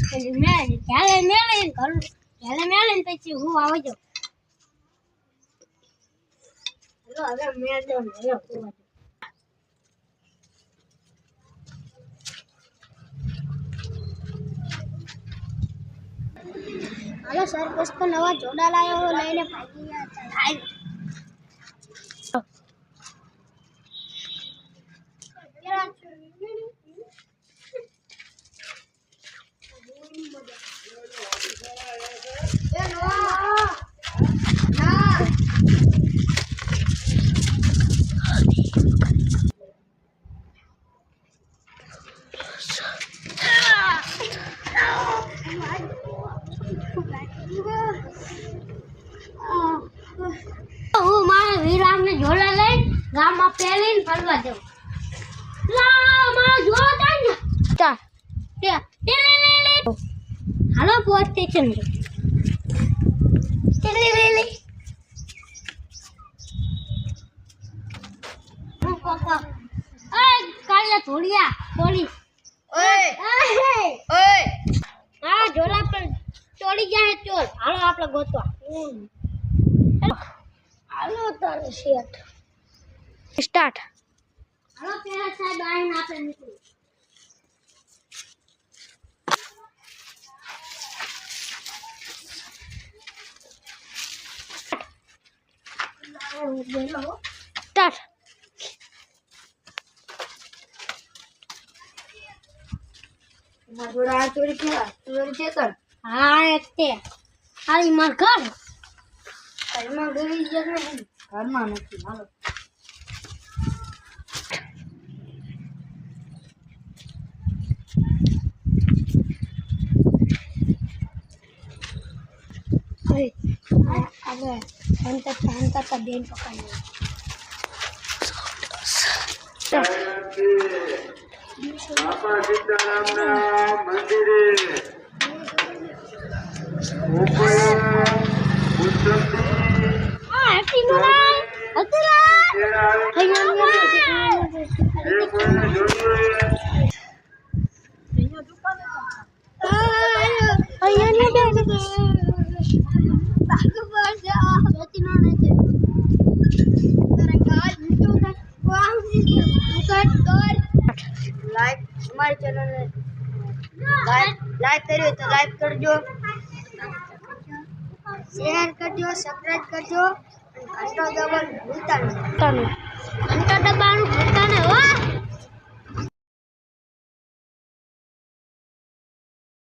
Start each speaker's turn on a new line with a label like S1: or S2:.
S1: હવે મેં ત્યારે મેળીને કરું ત્યારે મેળીને પછી હું આવજો હવે મેં તો હાલો સર પુષ્પ નવા જોડા લાવ્યો લઈને ભાગી ગયા હું મારા વિરામને જોડા લઈને ગામમાં પહેરીને ફરવા જાઉં હાલો પોસ્ટ સ્ટેશન થોડિયા થોડી હા જોડા પણ ચોરી જાય ચોર હાલો આપણે ગોતવા હાલો તારે શેઠ
S2: સ્ટાર્ટ
S1: હાલો પેલા સાહેબ આવીને આપણે નીકળીએ
S2: સ્ટાર્ટ
S1: જોડા ચોરી કેવા ચોરી ચેતન હા એક તે હાલી માર ઘર ઘરમાં ગઈ જગ્યા નહીં ઘરમાં નથી હાલો હવે શાંતા બેન પકડી
S3: બાપા સીતારામના મંદિરે
S1: લાઈક हमारे चैनल ने लाइक करियो तो लाइक करजो शेयर करजो सब्सक्राइब करजो घंटा दबावવાનું ભૂલતા નહીં